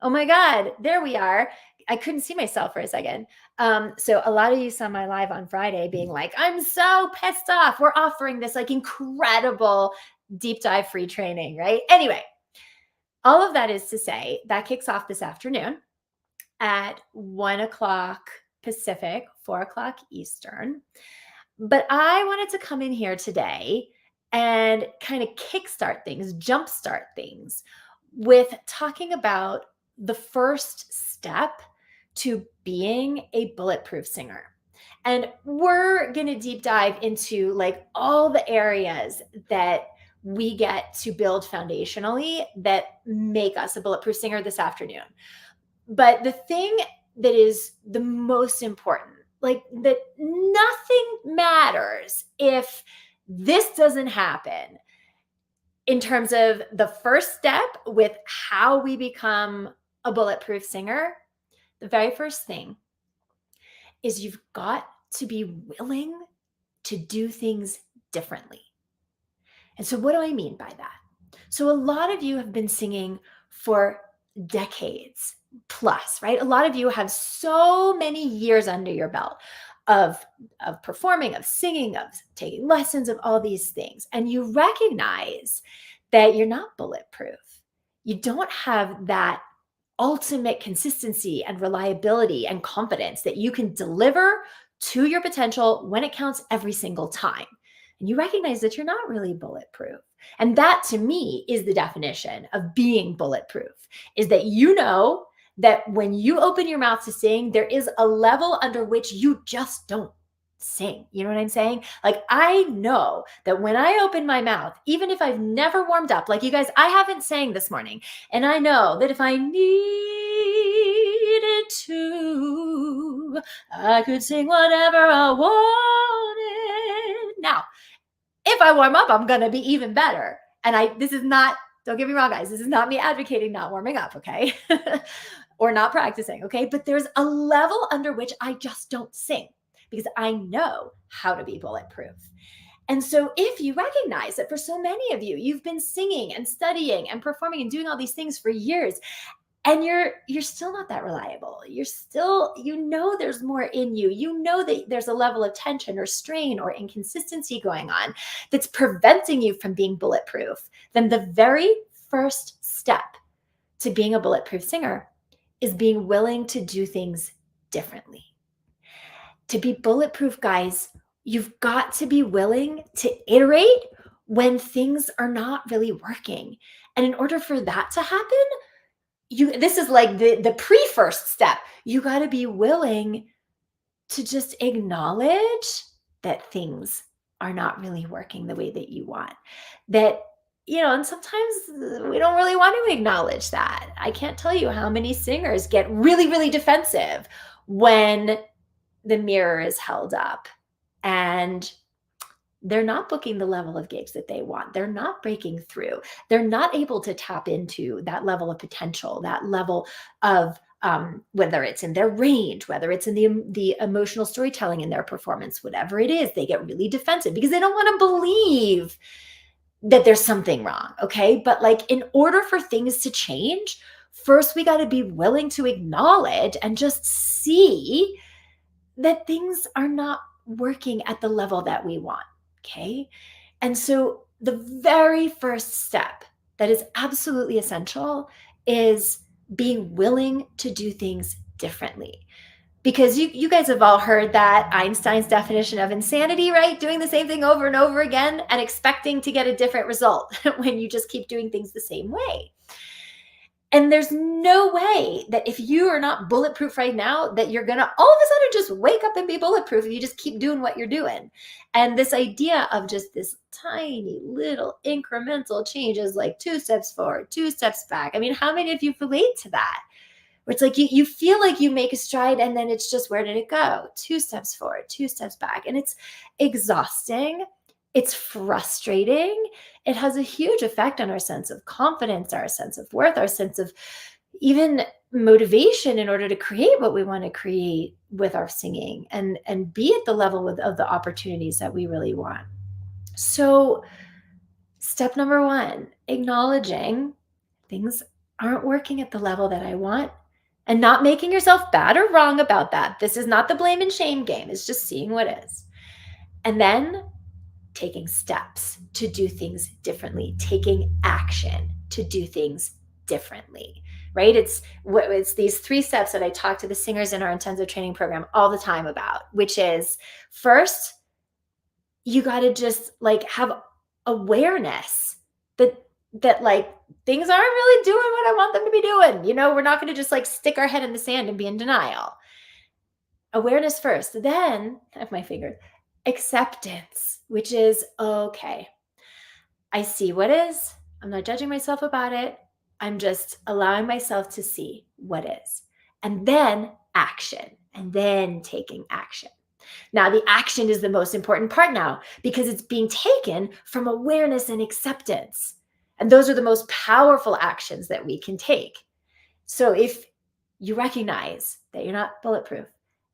Oh my God, there we are. I couldn't see myself for a second. So a lot of you saw my live on Friday being like, I'm so pissed off. We're offering this like incredible deep dive free training, right? Anyway, all of that is to say that kicks off this afternoon at 1 o'clock Pacific, 4 o'clock Eastern. But I wanted to come in here today and kind of kickstart things, jumpstart things with talking about the first step to being a bulletproof singer. And we're going to deep dive into like all the areas that we get to build foundationally that make us a bulletproof singer this afternoon. But the thing that is the most important, like that nothing matters if this doesn't happen in terms of the first step with how we become a bulletproof singer. The very first thing is you've got to be willing to do things differently. And so, what do I mean by that? So, a lot of you have been singing for decades plus, right? A lot of you have so many years under your belt of, of performing, of singing, of taking lessons, of all these things. And you recognize that you're not bulletproof. You don't have that ultimate consistency and reliability and confidence that you can deliver to your potential when it counts every single time. And you recognize that you're not really bulletproof. And that to me is the definition of being bulletproof, is that you know that when you open your mouth to sing, there is a level under which you just don't sing. You know what I'm saying? Like, I know that when I open my mouth, even if I've never warmed up, like you guys, I haven't sang this morning. And I know that if I needed to, I could sing whatever I wanted. Now, if I warm up, I'm going to be even better. And this is not, don't get me wrong, guys, this is not me advocating not warming up, okay? Or not practicing, okay? But there's a level under which I just don't sing because I know how to be bulletproof. And so if you recognize that for so many of you, you've been singing and studying and performing and doing all these things for years, and you're still not that reliable, you're still, you know, there's more in you, you know that there's a level of tension or strain or inconsistency going on that's preventing you from being bulletproof, then the very first step to being a bulletproof singer is being willing to do things differently. To be bulletproof, guys, you've got to be willing to iterate when things are not really working. And in order for that to happen, this is like the pre-first step. You got to be willing to just acknowledge that things are not really working the way that you want. That, and sometimes we don't really want to acknowledge that. I can't tell you how many singers get really, really defensive when the mirror is held up and they're not booking the level of gigs that they want. They're not breaking through. They're not able to tap into that level of potential, that level of whether it's in their range, whether it's in the emotional storytelling in their performance, whatever it is, they get really defensive because they don't want to believe that there's something wrong. Okay. But like, in order for things to change, first we got to be willing to acknowledge and just see that things are not working at the level that we want. Okay. And so the very first step that is absolutely essential is being willing to do things differently. Because you guys have all heard that Einstein's definition of insanity, right? Doing the same thing over and over again and expecting to get a different result when you just keep doing things the same way. And there's no way that if you are not bulletproof right now, that you're going to all of a sudden just wake up and be bulletproof if you just keep doing what you're doing. And this idea of just this tiny little incremental change is like 2 steps forward, 2 steps back. I mean, how many of you relate to that? Where it's like you feel like you make a stride and then it's just, where did it go? 2 steps forward, 2 steps back. And it's exhausting. It's frustrating. It has a huge effect on our sense of confidence, our sense of worth, our sense of even motivation in order to create what we want to create with our singing and be at the level of the opportunities that we really want. So step number 1, acknowledging things aren't working at the level that I want, and not making yourself bad or wrong about that. This is not the blame and shame game. It's just seeing what is. And then taking steps to do things differently, taking action to do things differently, right? It's these 3 steps that I talk to the singers in our intensive training program all the time about, which is first, you got to just like have awareness that like things aren't really doing what I want them to be doing. We're not going to just like stick our head in the sand and be in denial. Awareness first, then I have my fingers, acceptance, which is okay. I see what is. I'm not judging myself about it. I'm just allowing myself to see what is. And then action, and then taking action. Now, the action is the most important part now because it's being taken from awareness and acceptance. And those are the most powerful actions that we can take. So if you recognize that you're not bulletproof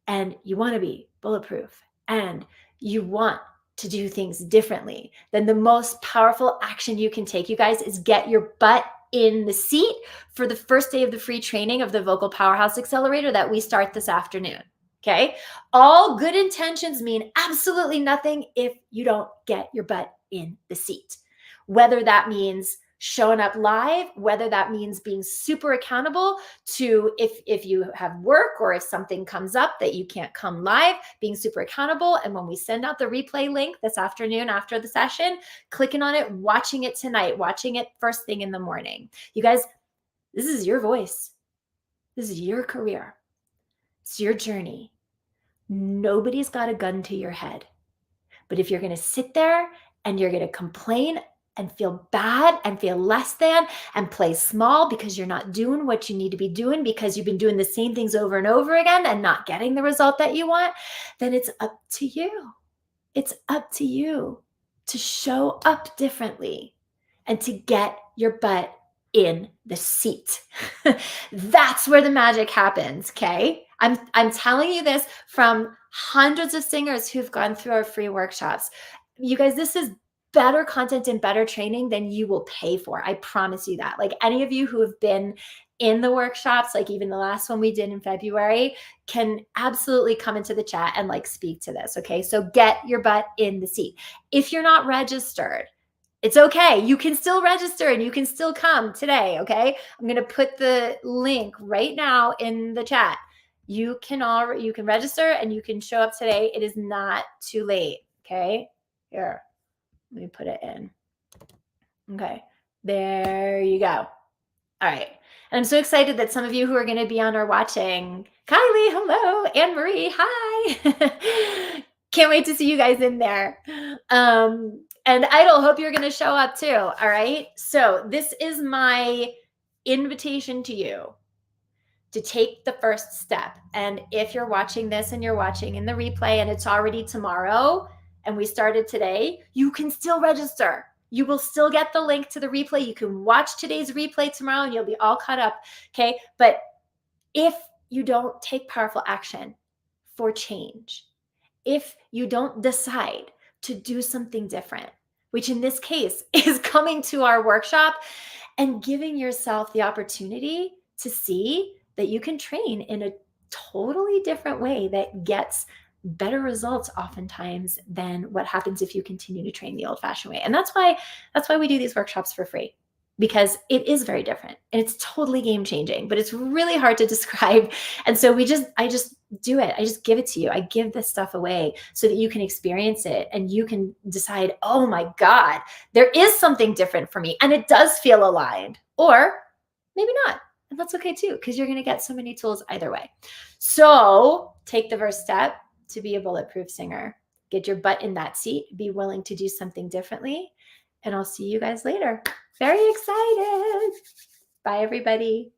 and you want to be bulletproof and you want to do things differently, then the most powerful action you can take, you guys, is get your butt in the seat for the first day of the free training of the Vocal Powerhouse Accelerator that we start this afternoon. Okay. All good intentions mean absolutely nothing if you don't get your butt in the seat. Whether that means showing up live, whether that means being super accountable to if you have work or if something comes up that you can't come live, being super accountable. And when we send out the replay link this afternoon after the session, clicking on it, watching it tonight, watching it first thing in the morning. You guys, this is your voice. This is your career. It's your journey. Nobody's got a gun to your head. But if you're going to sit there and you're going to complain and feel bad and feel less than and play small because you're not doing what you need to be doing because you've been doing the same things over and over again and not getting the result that you want, then it's up to you. It's up to you to show up differently and to get your butt in the seat. That's where the magic happens, okay? I'm telling you this from hundreds of singers who've gone through our free workshops. You guys, this is better content and better training than you will pay for. I promise you that. Like any of you who have been in the workshops, like even the last one we did in February, can absolutely come into the chat and like speak to this. Okay. So get your butt in the seat. If you're not registered, it's okay. You can still register and you can still come today. Okay. I'm going to put the link right now in the chat. You can register and you can show up today. It is not too late. Okay. Here. Let me put it in. Okay, there you go. All right. And I'm so excited that some of you who are going to be on are watching. Kylie, hello. Anne-Marie, hi. Can't wait to see you guys in there. And Idol, hope you're going to show up too. All right. So this is my invitation to you to take the first step. And if you're watching this and you're watching in the replay and it's already tomorrow and we started today, you can still register. You will still get the link to the replay. You can watch today's replay tomorrow and you'll be all caught up. Okay. But if you don't take powerful action for change, if you don't decide to do something different, which in this case is coming to our workshop and giving yourself the opportunity to see that you can train in a totally different way that gets better results oftentimes than what happens if you continue to train the old-fashioned way. And that's why we do these workshops for free, because it is very different and it's totally game-changing, but it's really hard to describe. And so I just do it. I just give it to you. I give this stuff away so that you can experience it and you can decide, oh my God, there is something different for me and it does feel aligned, or maybe not. And that's okay too, because you're going to get so many tools either way. So take the first step to be a bulletproof singer. Get your butt in that seat. Be willing to do something differently. And I'll see you guys later. Very excited. Bye, everybody.